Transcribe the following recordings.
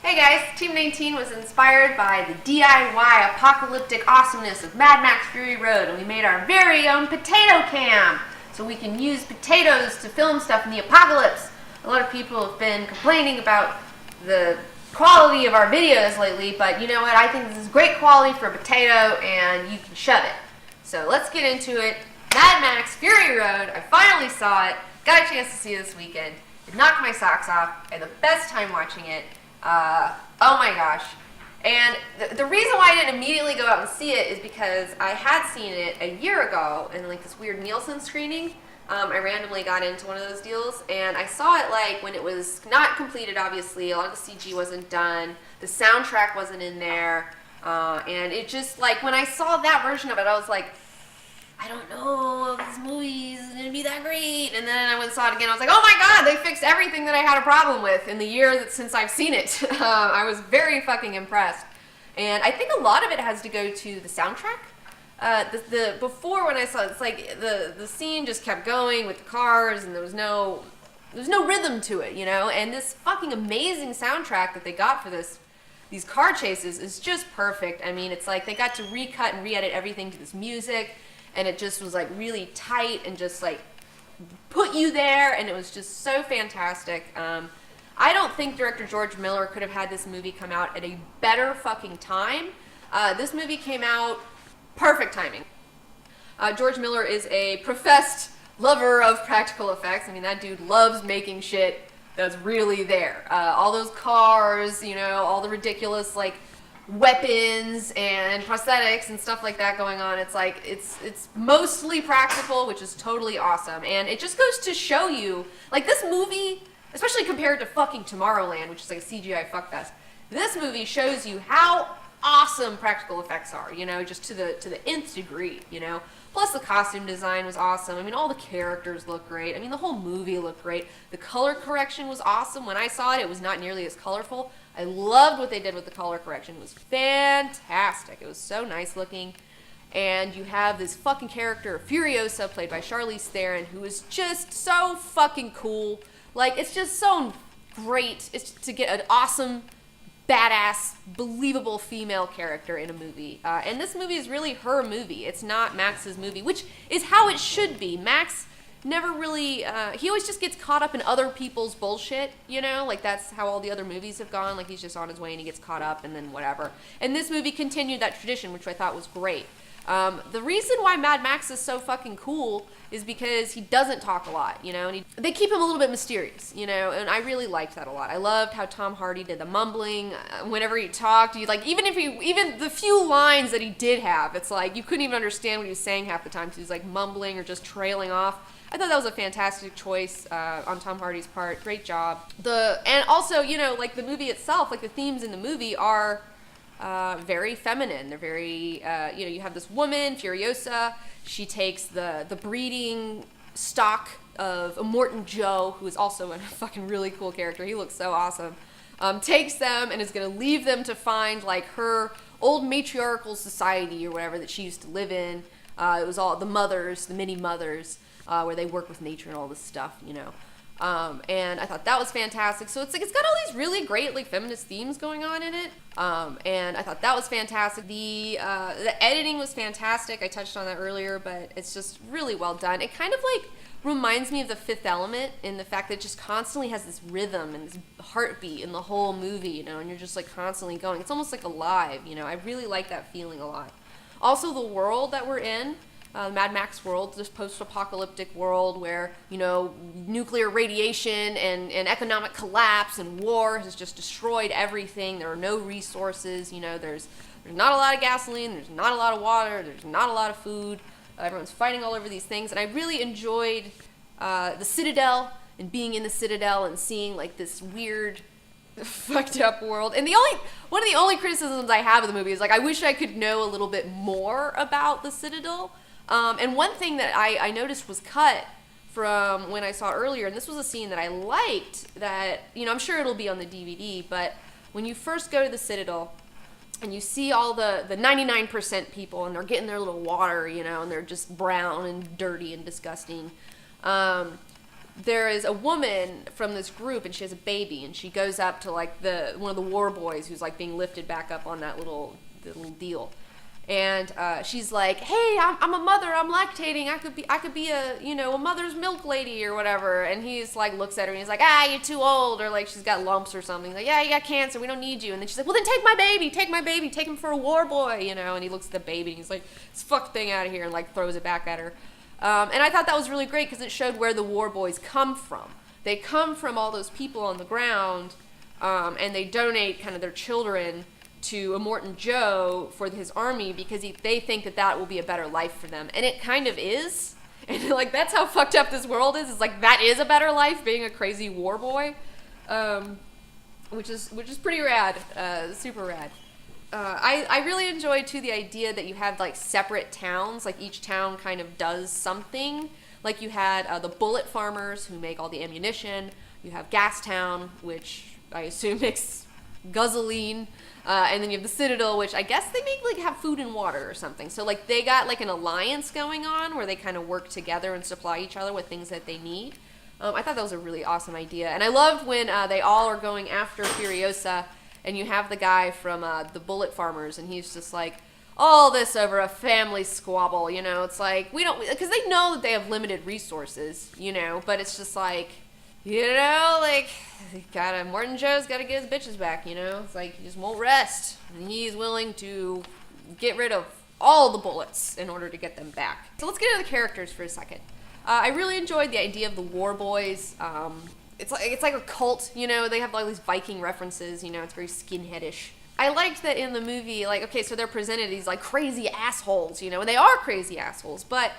Hey guys, Team 19 was inspired by the DIY apocalyptic awesomeness of Mad Max Fury Road, and we made our very own potato cam so we can use potatoes to film stuff in the apocalypse. A lot of people have been complaining about the quality of our videos lately, but you know what? I think this is great quality for a potato and you can shove it. So let's get into it. Mad Max Fury Road, I finally saw it, got a chance to see it this weekend. It knocked my socks off. I had the best time watching it. Oh my gosh. And the reason why I didn't immediately go out and see it is because I had seen it a year ago in like this weird Nielsen screening. I randomly got into one of those deals and I saw it like when it was not completed, obviously. A lot of the CG wasn't done. The soundtrack wasn't in there. And it just like, when I saw that version of it, I was like, I don't know if this movie is going to be that great. And then I went and saw it again. I was like, oh my god, they fixed everything that I had a problem with in the year since I've seen it. I was very fucking impressed. And I think a lot of it has to go to the soundtrack. Before when I saw it, it's like the scene just kept going with the cars and there was no rhythm to it, you know? And this fucking amazing soundtrack that they got for these car chases is just perfect. I mean, it's like they got to recut and re-edit everything to this music. And it just was like really tight and just like put you there, and it was just so fantastic. I don't think director George Miller could have had this movie come out at a better fucking time. This movie came out perfect timing. George Miller is a professed lover of practical effects. I mean, that dude loves making shit that's really there. All those cars, you know, all the ridiculous like weapons and prosthetics and stuff like that going on. It's like it's mostly practical, which is totally awesome. And it just goes to show you, like, this movie, especially compared to fucking Tomorrowland, which is like a CGI fuckfest, this movie shows you how awesome practical effects are, you know, just to the nth degree, you know. Plus the costume design was awesome. I mean, all the characters look great. I mean, the whole movie looked great. The color correction was awesome. When I saw it, it was not nearly as colorful. I loved what they did with the color correction. It was fantastic. It was so nice looking. And you have this fucking character, Furiosa, played by Charlize Theron, who is just so fucking cool. Like, it's just so great. It's to get an awesome, badass, believable female character in a movie. And this movie is really her movie. It's not Max's movie, which is how it should be. Max never really, he always just gets caught up in other people's bullshit, you know? Like, that's how all the other movies have gone. Like, he's just on his way and he gets caught up and then whatever. And this movie continued that tradition, which I thought was great. The reason why Mad Max is so fucking cool is because he doesn't talk a lot, you know, and they keep him a little bit mysterious, you know, and I really liked that a lot. I loved how Tom Hardy did the mumbling whenever he talked. Even the few lines that he did have, it's like you couldn't even understand what he was saying half the time because he was like mumbling or just trailing off. I thought that was a fantastic choice on Tom Hardy's part. Great job. And also, you know, like the movie itself, like the themes in the movie are very feminine. They're very, you know, you have this woman, Furiosa. She takes the breeding stock of Immortan Joe, who is also a fucking really cool character. He looks so awesome. Takes them and is going to leave them to find like her old matriarchal society or whatever that she used to live in. It was all the mothers, the mini mothers, where they work with nature and all this stuff, you know. And I thought that was fantastic. So it's like, it's got all these really great like feminist themes going on in it. And I thought that was fantastic. The editing was fantastic. I touched on that earlier, but it's just really well done. It kind of like reminds me of The Fifth Element in the fact that it just constantly has this rhythm and this heartbeat in the whole movie, you know, and you're just like constantly going. It's almost like alive, you know. I really like that feeling a lot. Also, the world that we're in, Mad Max world, this post-apocalyptic world where, you know, nuclear radiation and economic collapse and war has just destroyed everything. There are no resources, you know, there's not a lot of gasoline, there's not a lot of water, there's not a lot of food. Everyone's fighting all over these things, and I really enjoyed the Citadel and being in the Citadel and seeing like this weird fucked up world. And one of the only criticisms I have of the movie is like, I wish I could know a little bit more about the Citadel. And one thing that I noticed was cut from when I saw it earlier, and this was a scene that I liked that, you know, I'm sure it'll be on the DVD, but when you first go to the Citadel and you see all the 99% people and they're getting their little water, you know, and they're just brown and dirty and disgusting, there is a woman from this group, and she has a baby, and she goes up to like one of the war boys who's like being lifted back up on that little deal, and she's like, "Hey, I'm a mother. I'm lactating. I could be a a mother's milk lady or whatever." And he's like looks at her and he's like, "Ah, you're too old," or like she's got lumps or something. Like, "Yeah, you got cancer. We don't need you." And then she's like, "Well, then take my baby. Take him for a war boy," And he looks at the baby and he's like, "This fuck thing out of here," and like throws it back at her. And I thought that was really great because it showed where the war boys come from. They come from all those people on the ground, and they donate kind of their children to Immortan Joe for his army because they think that will be a better life for them. And it kind of is. And like that's how fucked up this world is. It's like that is a better life, being a crazy war boy, which is pretty rad, super rad. I really enjoyed too the idea that you have like separate towns, like each town kind of does something. Like you had the bullet farmers who make all the ammunition. You have Gastown, which I assume makes guzzling, and then you have the Citadel, which I guess they make like have food and water or something. So like they got like an alliance going on where they kind of work together and supply each other with things that they need. I thought that was a really awesome idea, and I loved when they all are going after Furiosa. And you have the guy from the Bullet Farmers, and he's just like, all this over a family squabble, It's like, we don't, because they know that they have limited resources, but it's just like, like, Immortan Joe's got to get his bitches back, It's like, he just won't rest. And he's willing to get rid of all the bullets in order to get them back. So let's get into the characters for a second. I really enjoyed the idea of the War Boys. It's like a cult, they have all these Viking references, it's very skinheadish. I liked that in the movie, like, okay, so they're presented these like crazy assholes, and they are crazy assholes, but,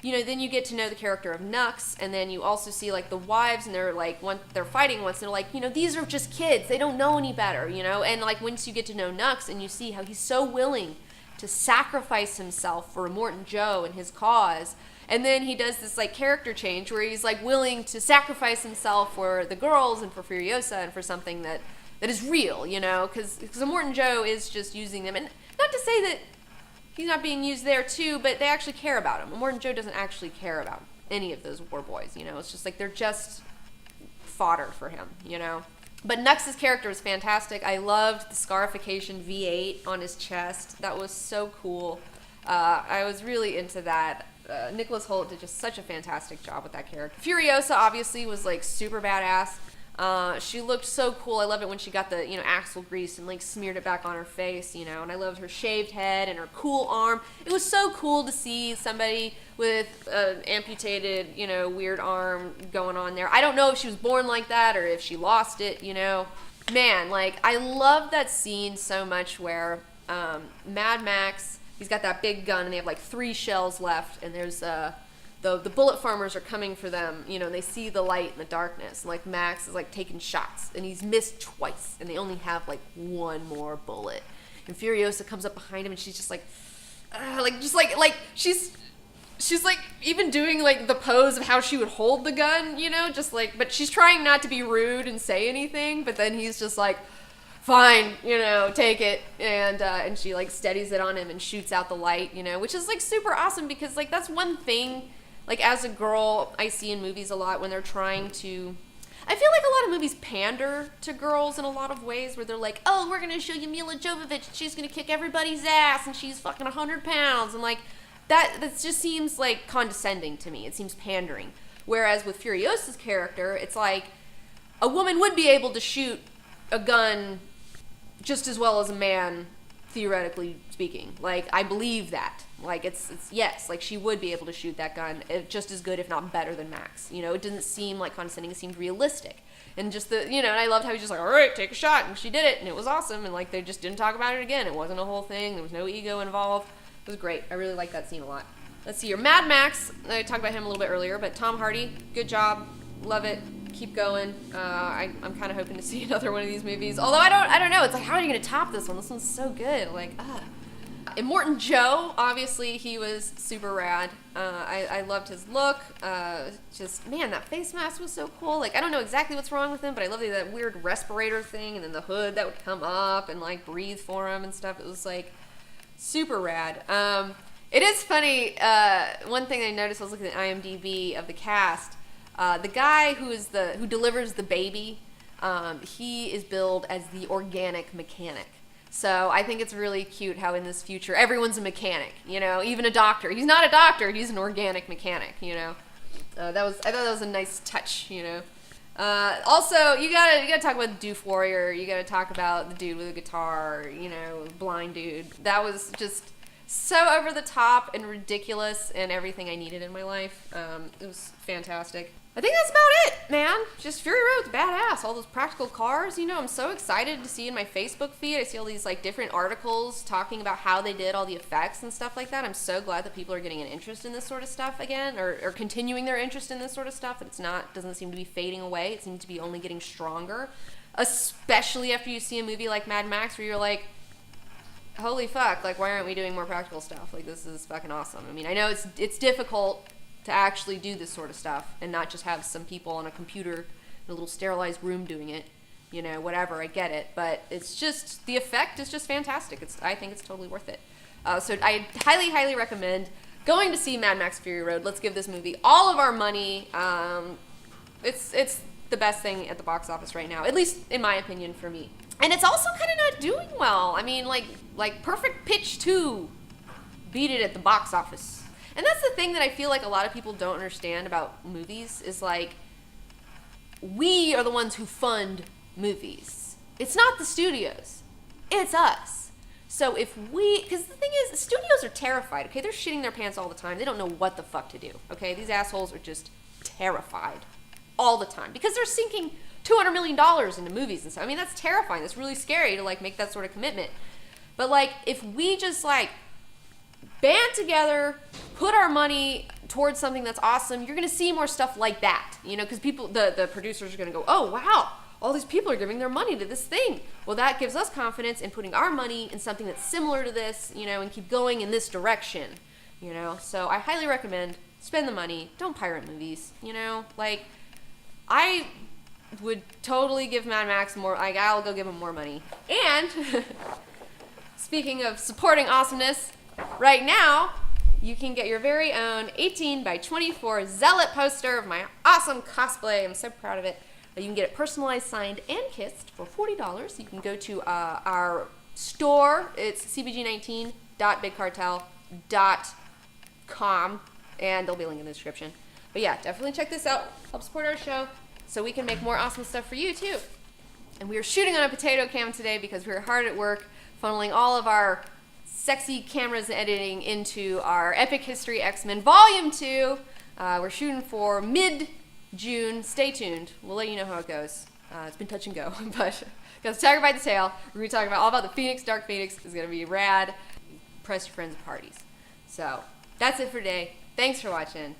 then you get to know the character of Nux, and then you also see like the wives, and they're like, they're fighting once, and they're like, these are just kids, they don't know any better, and like once you get to know Nux, and you see how he's so willing to sacrifice himself for Immortan Joe and his cause. And then he does this like character change where he's like willing to sacrifice himself for the girls and for Furiosa and for something that is real, because Immortan Joe is just using them. And not to say that he's not being used there too, but they actually care about him. Immortan Joe doesn't actually care about any of those war boys, It's just like they're just fodder for him, But Nux's character was fantastic. I loved the scarification V8 on his chest. That was so cool. I was really into that. Nicholas Hoult did just such a fantastic job with that character. Furiosa obviously was like super badass. She looked so cool. I loved it when she got the axle grease and like smeared it back on her face, and I loved her shaved head and her cool arm. It was so cool to see somebody with an amputated weird arm going on there. I don't know if she was born like that or if she lost it. Man, like I love that scene so much where Mad Max, he's got that big gun, and they have like 3 shells left, and there's the bullet farmers are coming for them, and they see the light in the darkness, and like Max is like taking shots, and he's missed twice, and they only have like 1 more bullet, and Furiosa comes up behind him, and she's just like she's like even doing like the pose of how she would hold the gun, just like, but she's trying not to be rude and say anything, but then he's just like, fine, take it, and she like steadies it on him and shoots out the light, which is like super awesome because like that's one thing, like as a girl, I see in movies a lot when they're trying to, I feel like a lot of movies pander to girls in a lot of ways where they're like, oh, we're gonna show you Mila Jovovich, she's gonna kick everybody's ass, and she's fucking 100 pounds, and like that just seems like condescending to me. It seems pandering. Whereas with Furiosa's character, it's like a woman would be able to shoot a gun just as well as a man, theoretically speaking. Like, I believe that. Like, it's yes, like, she would be able to shoot that gun just as good, if not better than Max. It didn't seem like condescending, it seemed realistic. And just and I loved how he was just like, all right, take a shot, and she did it, and it was awesome, and like, they just didn't talk about it again. It wasn't a whole thing, there was no ego involved. It was great. I really liked that scene a lot. Let's see here. Mad Max, I talked about him a little bit earlier, but Tom Hardy, good job, love it. Keep going. I'm kind of hoping to see another one of these movies. Although I don't know. It's like, how are you going to top this one? This one's so good. Like, Immortan Joe, obviously, he was super rad. I loved his look. Just, man, that face mask was so cool. Like, I don't know exactly what's wrong with him, but I love that weird respirator thing, and then the hood that would come up and, like, breathe for him and stuff. It was, like, super rad. It is funny. One thing I noticed, I was looking at IMDb of the cast. The guy who delivers the baby, he is billed as the organic mechanic. So I think it's really cute how in this future everyone's a mechanic, even a doctor. He's not a doctor, he's an organic mechanic, I thought that was a nice touch, Also, you gotta talk about the Doof Warrior. You gotta talk about the dude with a guitar, blind dude. That was just so over the top and ridiculous and everything I needed in my life. It was fantastic. I think that's about it, man. Just Fury Road's badass. All those practical cars, I'm so excited to see in my Facebook feed. I see all these different articles talking about how they did all the effects and stuff like that. I'm so glad that people are getting an interest in this sort of stuff again, or continuing their interest in this sort of stuff. That doesn't seem to be fading away. It seems to be only getting stronger, especially after you see a movie like Mad Max where you're like, holy fuck, why aren't we doing more practical stuff? This is fucking awesome. I mean, I know it's difficult to actually do this sort of stuff and not just have some people on a computer in a little sterilized room doing it, whatever, I get it, but it's just, the effect is just fantastic. I think it's totally worth it. So I highly, highly recommend going to see Mad Max Fury Road. Let's give this movie all of our money. It's the best thing at the box office right now, at least in my opinion for me. And it's also kind of not doing well. I mean, like Perfect Pitch 2 beat it at the box office. And that's the thing that I feel like a lot of people don't understand about movies is we are the ones who fund movies. It's not the studios. It's us. So because the thing is, studios are terrified, okay? They're shitting their pants all the time. They don't know what the fuck to do, okay? These assholes are just terrified all the time because they're sinking $200 million into movies and stuff. I mean, that's terrifying. That's really scary to make that sort of commitment. But if we just band together, put our money towards something that's awesome, you're going to see more stuff like that, because people, the producers are going to go, oh, wow, all these people are giving their money to this thing. Well, that gives us confidence in putting our money in something that's similar to this, and keep going in this direction, So I highly recommend spend the money. Don't pirate movies, I would totally give Mad Max more, I'll go give him more money. And speaking of supporting awesomeness, right now, you can get your very own 18x24 Zealot poster of my awesome cosplay. I'm so proud of it. You can get it personalized, signed, and kissed for $40. You can go to our store. It's cbg19.bigcartel.com, and there'll be a link in the description. But yeah, definitely check this out. Help support our show so we can make more awesome stuff for you, too. And we are shooting on a potato cam today because we were hard at work funneling all of our sexy cameras and editing into our Epic History X-Men Volume 2. We're shooting for mid-June. Stay tuned. We'll let you know how it goes. It's been touch and go, but got the tiger by the tail. We're going to talk all about the Phoenix. Dark Phoenix is going to be rad. Press your friends at parties. So that's it for today. Thanks for watching.